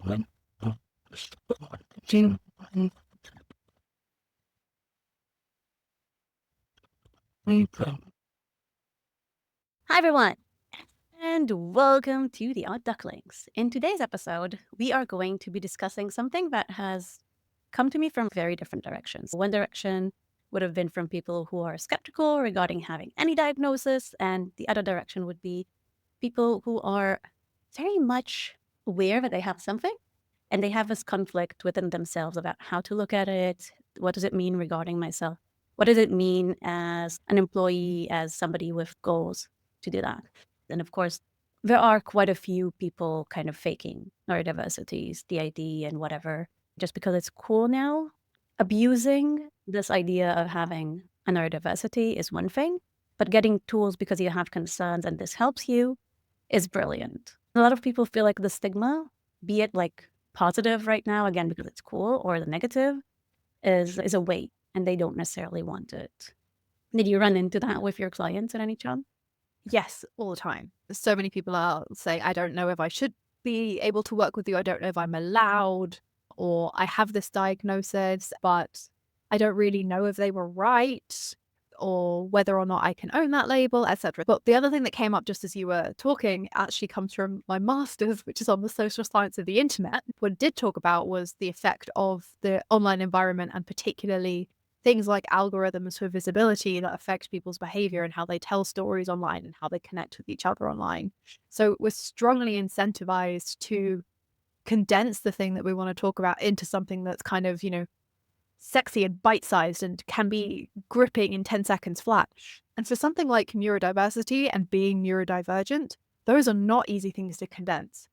Hi, everyone, and welcome to the Odd Ducklings. In today's episode, we are going to be discussing something that has come to me from very different directions. One direction would have been from people who are skeptical regarding having any diagnosis, and the other direction would be people who are very much aware that they have something, and they have this conflict within themselves about how to look at it. What does it mean regarding myself? What does it mean as an employee, as somebody with goals to do that? And of course, there are quite a few people kind of faking neurodiversities, DID, and whatever, just because it's cool now. Abusing this idea of having a neurodiversity is one thing, but getting tools because you have concerns and this helps you is brilliant. A lot of people feel like the stigma, be it like positive right now, again, because it's cool, or the negative, is a weight, and they don't necessarily want it. Did you run into that with your clients at any chance? Yes, all the time. So many people are saying, I don't know if I should be able to work with you. I don't know if I'm allowed, or I have this diagnosis, but I don't really know if they were right or whether or not I can own that label, etc. But the other thing that came up just as you were talking actually comes from my master's, which is on the social science of the internet. What it did talk about was the effect of the online environment, and particularly things like algorithms for visibility that affect people's behavior and how they tell stories online and how they connect with each other online. So we're strongly incentivized to condense the thing that we want to talk about into something that's kind of, sexy and bite-sized and can be gripping in 10 seconds flat. And for something like neurodiversity and being neurodivergent, those are not easy things to condense.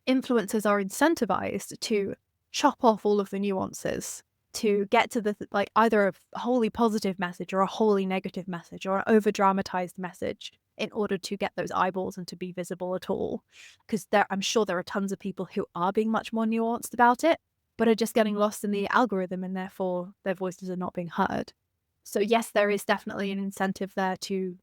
Influencers are incentivized to chop off all of the nuances, to get to the like either a wholly positive message or a wholly negative message or an over dramatized message in order to get those eyeballs and to be visible at all. Because I'm sure there are tons of people who are being much more nuanced about it, but are just getting lost in the algorithm, and therefore their voices are not being heard. So yes, there is definitely an incentive there to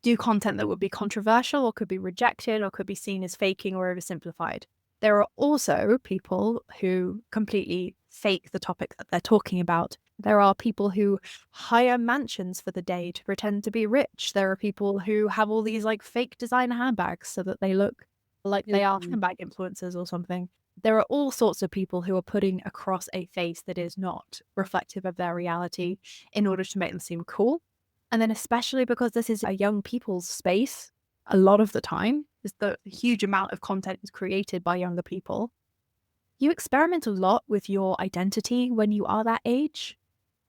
do content that would be controversial or could be rejected or could be seen as faking or oversimplified. There are also people who completely fake the topic that they're talking about. There are people who hire mansions for the day to pretend to be rich. There are people who have all these like fake designer handbags so that they look like they are handbag influencers or something. There are all sorts of people who are putting across a face that is not reflective of their reality in order to make them seem cool. And then especially because this is a young people's space, a lot of the time, is the huge amount of content is created by younger people. You experiment a lot with your identity when you are that age,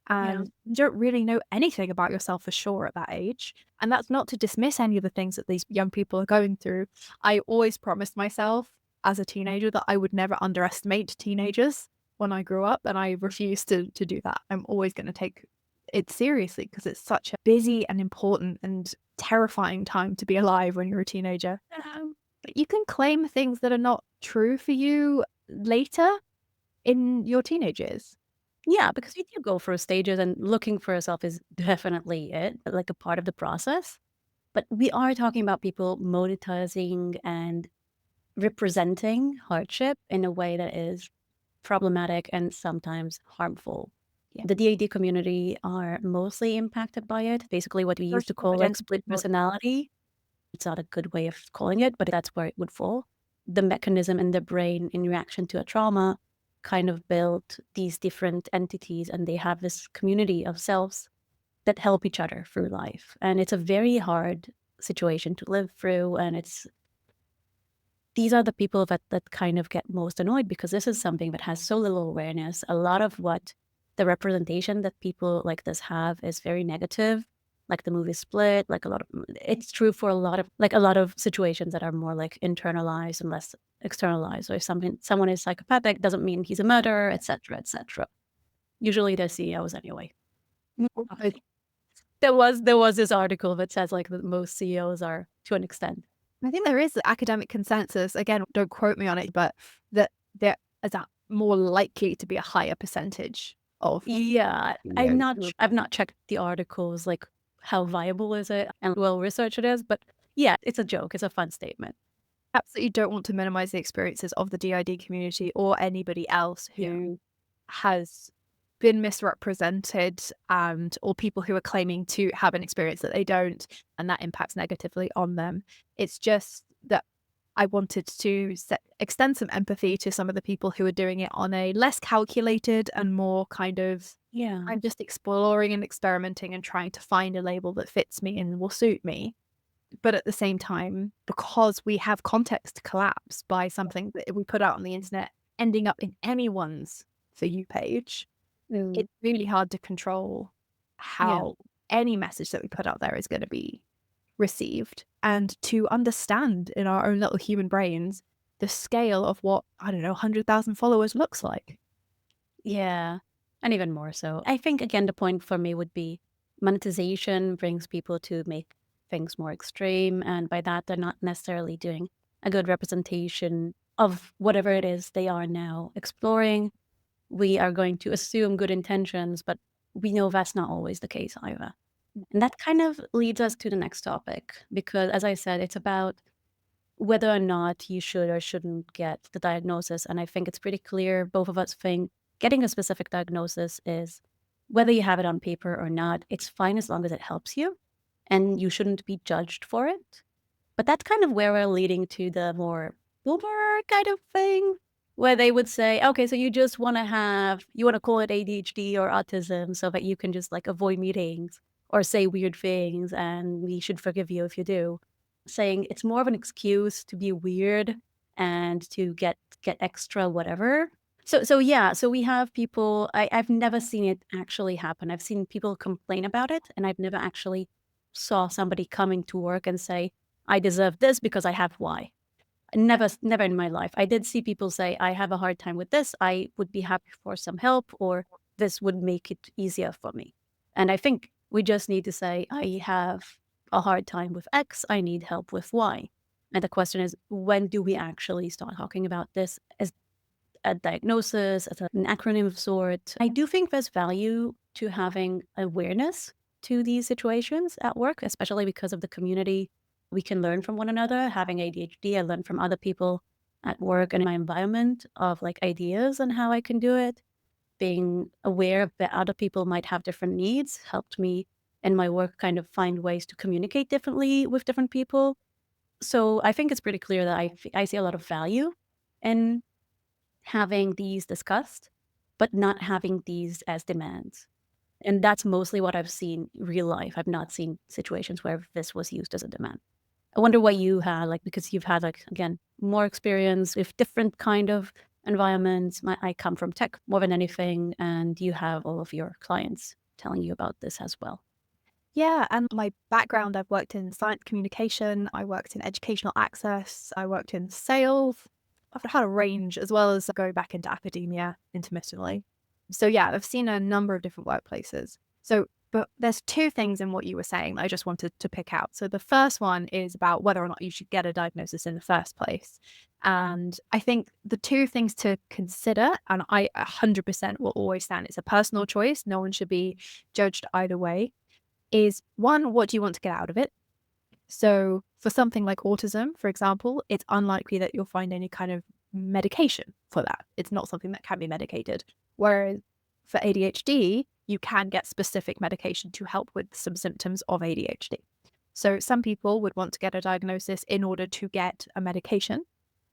and you don't really know anything about yourself for sure at that age. And that's not to dismiss any of the things that these young people are going through. I always promised myself as a teenager that I would never underestimate teenagers when I grew up, and I refused to do that. I'm always going to take it seriously because it's such a busy and important and terrifying time to be alive when you're a teenager. But you can claim things that are not true for you later in your teenage years. Yeah, because you do go through stages, and looking for yourself is definitely it, like a part of the process. But we are talking about people monetizing and representing hardship in a way that is problematic and sometimes harmful. Yeah. The DAD community are mostly impacted by it. Basically, what we used to call like split personality. It's not a good way of calling it, but that's where it would fall. The mechanism in the brain in reaction to a trauma kind of built these different entities, and they have this community of selves that help each other through life. And it's a very hard situation to live through. And these are the people that kind of get most annoyed, because this is something that has so little awareness. A lot of what the representation that people like this have is very negative, like the movie Split, like it's true for a lot of situations that are more like internalized and less externalized. So if someone is psychopathic, doesn't mean he's a murderer, etc., etc. Usually they're CEOs anyway. There was this article that says like that most CEOs are, to an extent. I think there is academic consensus, again, don't quote me on it, but that there is more likely to be a higher percentage of. Yeah, I've not checked the articles, like how viable is it and well researched it is, but yeah, it's a joke. It's a fun statement. absolutely don't want to minimize the experiences of the DID community or anybody else Yeah. who has been misrepresented and or people who are claiming to have an experience that they don't, and that impacts negatively on them. It's just that I wanted to extend some empathy to some of the people who are doing it on a less calculated and more kind of, Yeah. I'm just exploring and experimenting and trying to find a label that fits me and will suit me. But at the same time, because we have context collapse by something that we put out on the internet ending up in anyone's For You page, Mm. it's really hard to control Yeah. how any message that we put out there is going to be received, and to understand in our own little human brains the scale of what, I don't know, 100,000 followers looks like. Yeah. And even more so. I think, again, the point for me would be monetization brings people to make things more extreme. And by that, they're not necessarily doing a good representation of whatever it is they are now exploring. We are going to assume good intentions, but we know that's not always the case either. And that kind of leads us to the next topic, because as I said, it's about whether or not you should or shouldn't get the diagnosis. And I think it's pretty clear, both of us think getting a specific diagnosis is, whether you have it on paper or not, it's fine as long as it helps you, and you shouldn't be judged for it. But that's kind of where we're leading to the more boomer kind of thing, where they would say, okay, so you want to call it ADHD or autism so that you can just like avoid meetings or say weird things, and we should forgive you if you do. Saying it's more of an excuse to be weird and to get extra whatever. So yeah, so we have people. I've never seen it actually happen. I've seen people complain about it, and I've never actually saw somebody coming to work and say, I deserve this because I have Y. Never in my life. I did see people say, I have a hard time with this. I would be happy for some help, or this would make it easier for me. And I think we just need to say, I have a hard time with X. I need help with Y. And the question is, when do we actually start talking about this as a diagnosis, as an acronym of sort? I do think there's value to having awareness to these situations at work, especially because of the community. We can learn from one another. Having ADHD, I learn from other people at work and in my environment of like ideas on how I can do it. Being aware that other people might have different needs helped me in my work kind of find ways to communicate differently with different people. So I think it's pretty clear that I see a lot of value in having these discussed, but not having these as demands. And that's mostly what I've seen real life. I've not seen situations where this was used as a demand. I wonder what you had, like, because you've had, like, again, more experience with different kind of environments. I come from tech more than anything, and you have all of your clients telling you about this as well. Yeah, and my background, I've worked in science communication, I worked in educational access, I worked in sales. I've had a range as well as going back into academia intermittently. So yeah, I've seen a number of different workplaces. So, but there's two things in what you were saying that I just wanted to pick out. So the first one is about whether or not you should get a diagnosis in the first place. And I think the two things to consider, and I 100% will always stand, it's a personal choice. No one should be judged either way, is one, what do you want to get out of it? So for something like autism, for example, it's unlikely that you'll find any kind of medication for that. It's not something that can be medicated. Whereas for ADHD, you can get specific medication to help with some symptoms of ADHD. So some people would want to get a diagnosis in order to get a medication.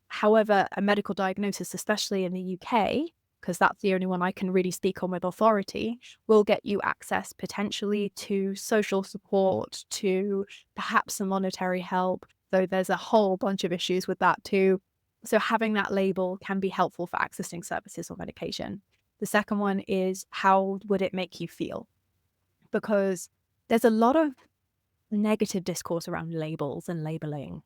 However, a medical diagnosis, especially in the UK, because that's the only one I can really speak on with authority, will get you access potentially to social support, to perhaps some monetary help, though there's a whole bunch of issues with that too. So having that label can be helpful for accessing services or medication. The second one is, how would it make you feel? Because there's a lot of negative discourse around labels and labeling.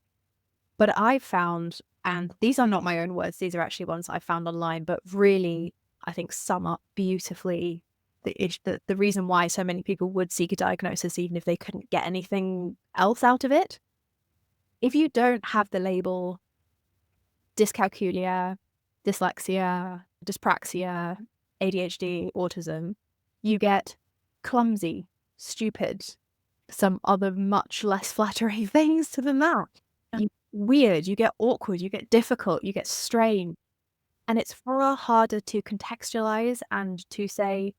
But I found, and these are not my own words, these are actually ones I found online, but really, I think sum up beautifully the reason why so many people would seek a diagnosis even if they couldn't get anything else out of it. If you don't have the label dyscalculia, dyslexia, dyspraxia, ADHD, autism, you get clumsy, stupid, some other much less flattering things than that. weird, you get awkward, you get difficult, you get strained. And it's far harder to contextualize and to say,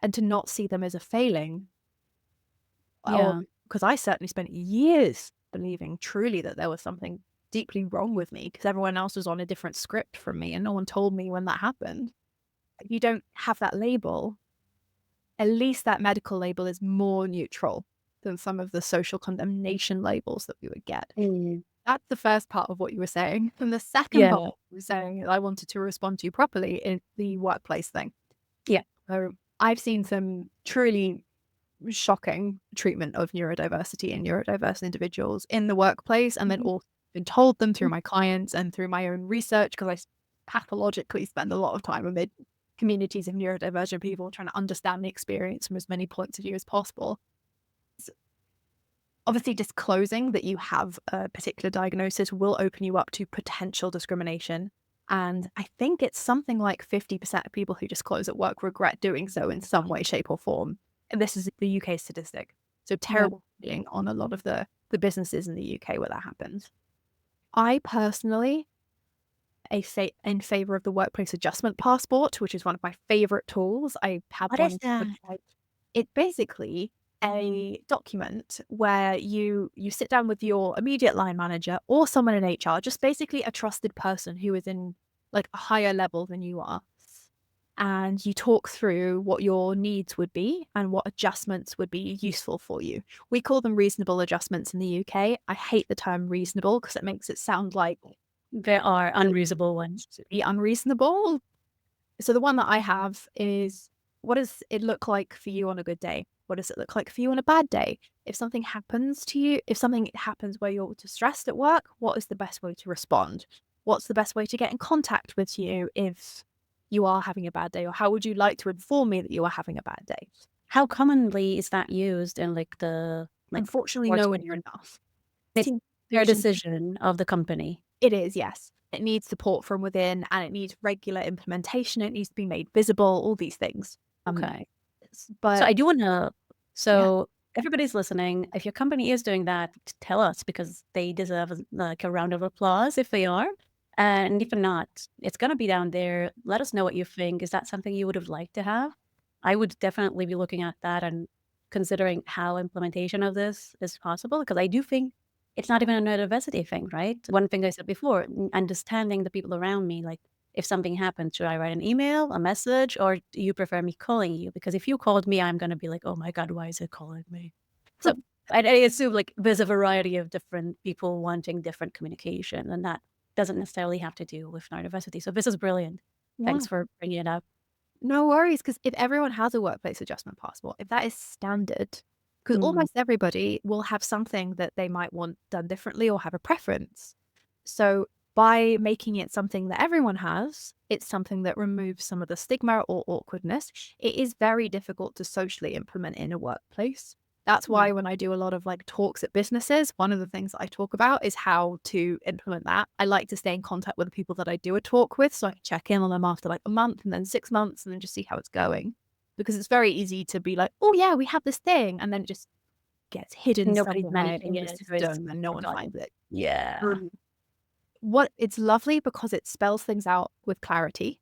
and to not see them as a failing. Or Yeah. because I certainly spent years believing truly that there was something deeply wrong with me because everyone else was on a different script from me and no one told me when that happened. If you don't have that label, at least that medical label is more neutral than some of the social condemnation labels that we would get. Mm. That's the first part of what you were saying. And the second part Yeah. you were saying I wanted to respond to properly is the workplace thing. Yeah. So I've seen some truly shocking treatment of neurodiversity and neurodiverse individuals in the workplace, and then Mhm. also been told them through my clients and through my own research because pathologically spend a lot of time amid communities of neurodivergent people trying to understand the experience from as many points of view as possible. Obviously, disclosing that you have a particular diagnosis will open you up to potential discrimination. And I think it's something like 50% of people who disclose at work regret doing so in some way, shape, or form. And this is the UK statistic. So Yeah. terrible feeling on a lot of the businesses in the UK where that happens. I personally in favor of the workplace adjustment passport, which is one of my favorite tools. I have What is one. that? It's basically a document where you sit down with your immediate line manager or someone in HR, just basically a trusted person who is in like a higher level than you are. And you talk through what your needs would be and what adjustments would be useful for you. We call them reasonable adjustments in the UK. I hate the term reasonable because it makes it sound like There are unreasonable ones. to be unreasonable. So the one that I have is, what does it look like for you on a good day? What does it look like for you on a bad day? If something happens to you, if something happens where you're distressed at work, what is the best way to respond? What's the best way to get in contact with you if you are having a bad day? Or how would you like to inform me that you are having a bad day? How commonly is that used in like the Unfortunately, works? nowhere near enough. It's their decision of the company. It is, yes. It needs support from within and it needs regular implementation. It needs to be made visible, all these things. Okay. So But I do want to. yeah, So everybody's listening. If your company is doing that, tell us because they deserve like a round of applause if they are. And if not, it's gonna be down there. Let us know what you think. Is that something you would have liked to have? I would definitely be looking at that and considering how implementation of this is possible because I do think it's not even a neurodiversity thing, right? One thing I said before, understanding the people around me, like if something happens, should I write an email, a message, or do you prefer me calling you? Because if you called me, I'm gonna be like, oh my God, why is it calling me? So I assume like there's a variety of different people wanting different communication, and that doesn't necessarily have to do with neurodiversity. So this is brilliant. yeah, Thanks for bringing it up. no worries. Because if everyone has a workplace adjustment passport, if that is standard, because Mm, almost everybody will have something that they might want done differently or have a preference. So by making it something that everyone has, it's something that removes some of the stigma or awkwardness. It is very difficult to socially implement in a workplace. That's mm. why when I do a lot of like talks at businesses, one of the things that I talk about is how to implement that. I like to stay in contact with the people that I do a talk with so I can check in on them after like a month and then 6 months and then just see how it's going. Because it's very easy to be like, oh yeah, we have this thing. And then it just gets hidden Nobody's somewhere managing in the it. Or it's system and no one forgotten. finds it. Yeah. What it's lovely because it spells things out with clarity.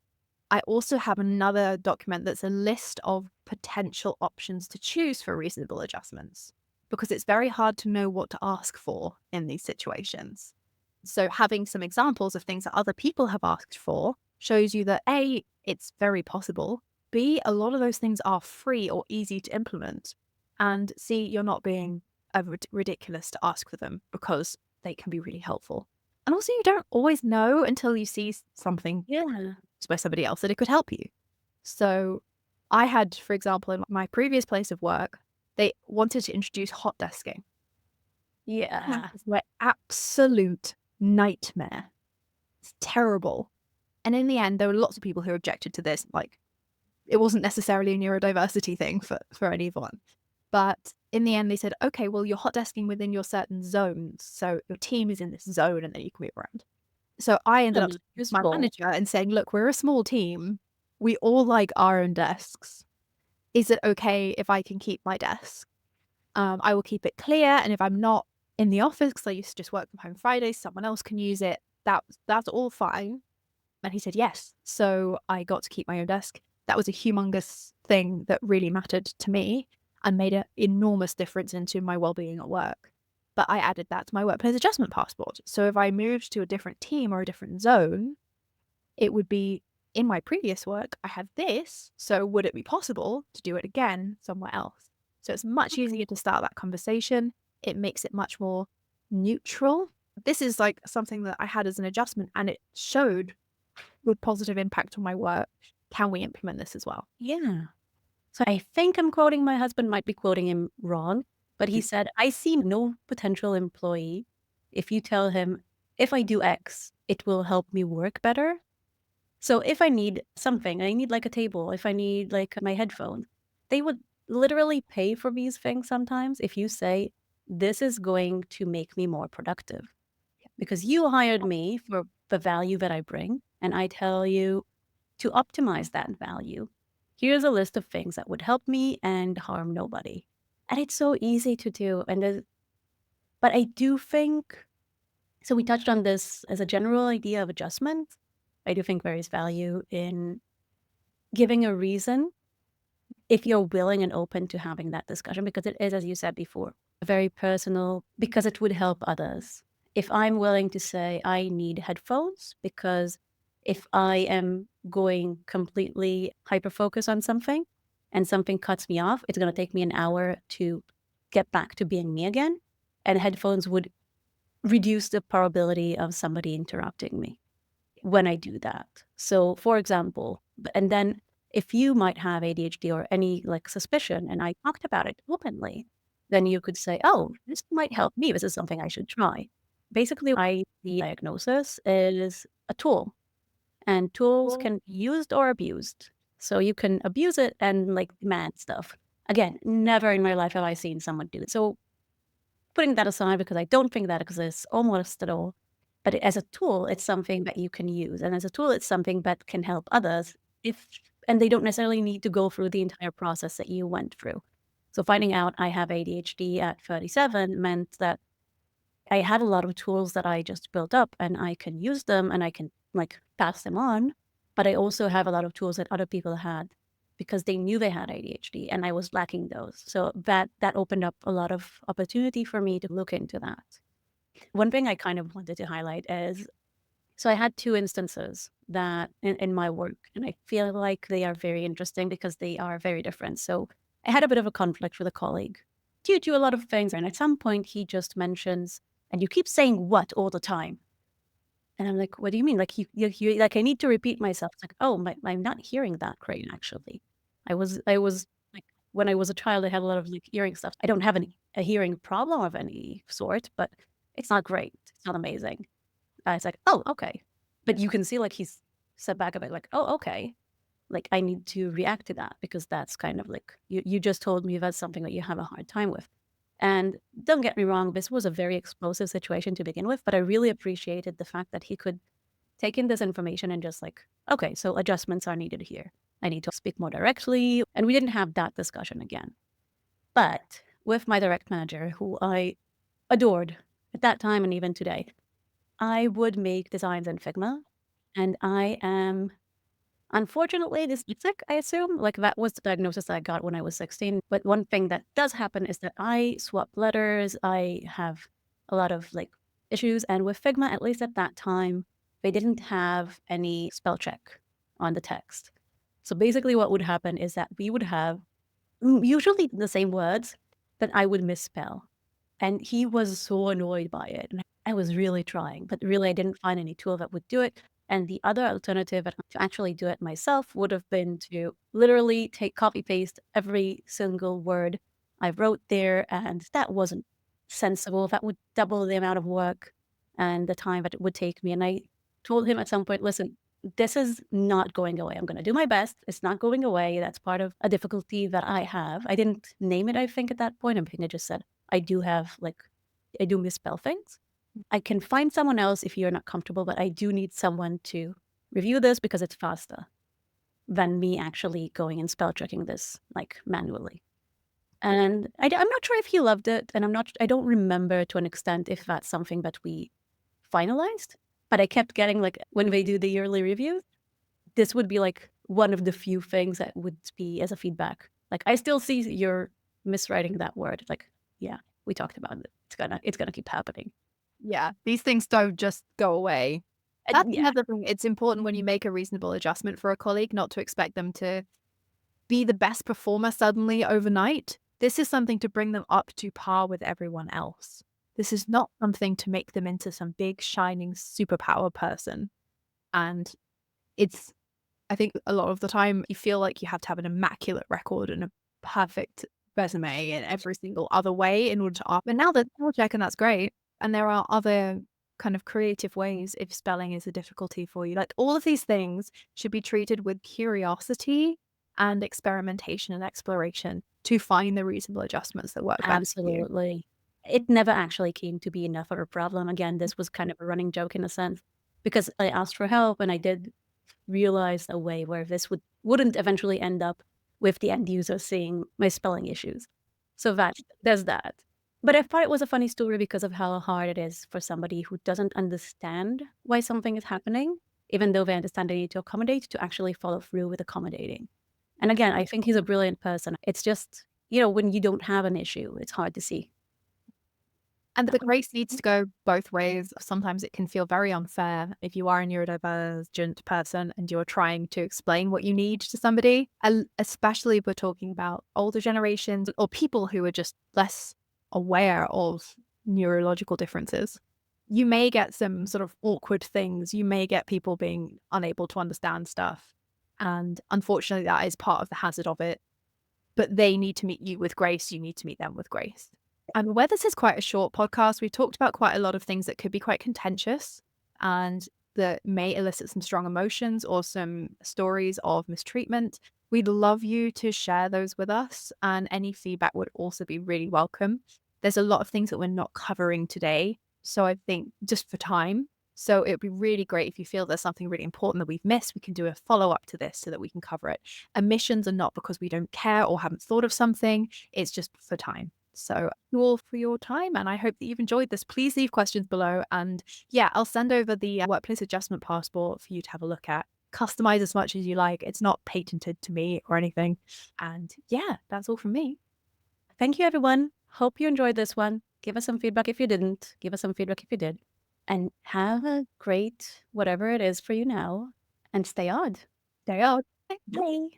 I also have another document that's a list of potential options to choose for reasonable adjustments because it's very hard to know what to ask for in these situations. So having some examples of things that other people have asked for shows you that A, it's very possible. B, a lot of those things are free or easy to implement. And C, you're not being ridiculous to ask for them because they can be really helpful. And also, you don't always know until you see something Yeah. by somebody else that it could help you. So, I had, for example, in my previous place of work, they wanted to introduce hot desking. That Yeah. is my absolute nightmare. It's terrible. And in the end, there were lots of people who objected to this. Like, it wasn't necessarily a neurodiversity thing for anyone. But in the end, they said, okay, well, you're hot desking within your certain zones. So your team is in this zone and then you can move around. So I ended up And speaking to my useful. manager and saying, look, we're a small team. We all like our own desks. Is it okay if I can keep my desk? I will keep it clear. And if I'm not in the office because I used to just work from home Fridays. Someone else can use it. That's all fine. And he said, yes. So I got to keep my own desk. That was a humongous thing that really mattered to me and made an enormous difference into my well-being at work. But I added that to my workplace adjustment passport. So if I moved to a different team or a different zone, it would be in my previous work, I had this. So would it be possible to do it again somewhere else? So it's much easier to start that conversation. It makes it much more neutral. This is like something that I had as an adjustment and it showed with positive impact on my work. Can we implement this as well? Yeah. So I think I'm quoting my husband, might be quoting him wrong, but he said, I see no potential employee if you tell him, if I do X, it will help me work better. So if I need something, I need like a table, if I need like my headphones, they would literally pay for these things sometimes if you say, this is going to make me more productive. Because you hired me for the value that I bring, and I tell you to optimize that value. Here's a list of things that would help me and harm nobody. And it's so easy to do. But I do think, so we touched on this as a general idea of adjustment. I do think there is value in giving a reason if you're willing and open to having that discussion, because it is, as you said before, very personal, because it would help others. If I'm willing to say I need headphones, because if I am going completely hyper focus on something and something cuts me off, it's going to take me an hour to get back to being me again. And headphones would reduce the probability of somebody interrupting me when I do that. So, for example, and then if you might have ADHD or any like suspicion, and I talked about it openly, then you could say, oh, this might help me. This is something I should try. Basically, the diagnosis is a tool, and tools can be used or abused. So you can abuse it and like demand stuff. Again, never in my life have I seen someone do it. So putting that aside, because I don't think that exists almost at all. But as a tool, it's something that you can use. And as a tool, it's something that can help others and they don't necessarily need to go through the entire process that you went through. So finding out I have ADHD at 37 meant that I had a lot of tools that I just built up and I can use them and I can like pass them on. But I also have a lot of tools that other people had because they knew they had ADHD and I was lacking those. So that opened up a lot of opportunity for me to look into that. One thing I kind of wanted to highlight is, so I had two instances that in my work, and I feel like they are very interesting because they are very different. So I had a bit of a conflict with a colleague due to a lot of things. And at some point he just mentions, and you keep saying what all the time. And I'm like, what do you mean? Like you like I need to repeat myself. It's like, oh, I'm not hearing that great actually. I was like when I was a child, I had a lot of like hearing stuff. I don't have a hearing problem of any sort, but it's not great. It's not amazing. It's like, oh, okay. But you can see like he's set back a bit, like, oh, okay. Like I need to react to that because that's kind of like you just told me that's something that you have a hard time with. And don't get me wrong, this was a very explosive situation to begin with, but I really appreciated the fact that he could take in this information and just like, okay, so adjustments are needed here. I need to speak more directly. And we didn't have that discussion again. But with my direct manager, who I adored at that time and even today, I would make designs in Figma. And I am unfortunately dyslexic, I assume. Like that was the diagnosis that I got when I was 16. But one thing that does happen is that I swap letters. I have a lot of like issues. And with Figma, at least at that time, they didn't have any spell check on the text. So basically what would happen is that we would have usually the same words that I would misspell. And he was so annoyed by it. And I was really trying, but really I didn't find any tool that would do it. And the other alternative to actually do it myself would have been to literally take copy paste every single word I wrote there. And that wasn't sensible. That would double the amount of work and the time that it would take me. And I told him at some point, listen, this is not going away. I'm going to do my best. It's not going away. That's part of a difficulty that I have. I didn't name it, I think, at that point. I think I just said, I do misspell things. I can find someone else if you're not comfortable, but I do need someone to review this because it's faster than me actually going and spell checking this like manually. And I'm not sure if he loved it, and I don't remember to an extent if that's something that we finalized, but I kept getting, like, when they do the yearly reviews, this would be, like, one of the few things that would be as a feedback. Like, "I still see you're miswriting that word." Like, "Yeah, we talked about it. It's gonna keep happening." Yeah, these things don't just go away. That's Yeah, another thing. It's important when you make a reasonable adjustment for a colleague not to expect them to be the best performer suddenly overnight. This is something to bring them up to par with everyone else. This is not something to make them into some big, shining superpower person. And it's, I think a lot of the time you feel like you have to have an immaculate record and a perfect resume in every single other way in order to up. And now the spell check, and that's great. And there are other kind of creative ways if spelling is a difficulty for you. Like all of these things should be treated with curiosity and experimentation and exploration to find the reasonable adjustments that work best for you. absolutely. It never actually came to be enough of a problem. Again, this was kind of a running joke in a sense, because I asked for help, and I did realize a way where this wouldn't eventually end up with the end user seeing my spelling issues. So that there's that. But I thought it was a funny story because of how hard it is for somebody who doesn't understand why something is happening, even though they understand they need to accommodate, to actually follow through with accommodating. And again, I think he's a brilliant person. It's just, when you don't have an issue, it's hard to see. And the grace needs to go both ways. Sometimes it can feel very unfair if you are a neurodivergent person and you're trying to explain what you need to somebody, especially if we're talking about older generations or people who are just less aware of neurological differences. You may get some sort of awkward things. You may get people being unable to understand stuff. And unfortunately, that is part of the hazard of it. But they need to meet you with grace. You need to meet them with grace. And where this is quite a short podcast, we've talked about quite a lot of things that could be quite contentious and that may elicit some strong emotions or some stories of mistreatment. We'd love you to share those with us, and any feedback would also be really welcome. There's a lot of things that we're not covering today. So I think just for time. So it would be really great if you feel there's something really important that we've missed. We can do a follow up to this so that we can cover it. Omissions are not because we don't care or haven't thought of something, it's just for time. So thank you all for your time, and I hope that you've enjoyed this. Please leave questions below, and yeah, I'll send over the workplace adjustment passport for you to have a look at. Customize as much as you like. It's not patented to me or anything. And yeah, that's all from me. Thank you, everyone. Hope you enjoyed this one. Give us some feedback if you didn't. Give us some feedback if you did. And have a great whatever it is for you now. And stay odd. Stay out. Bye.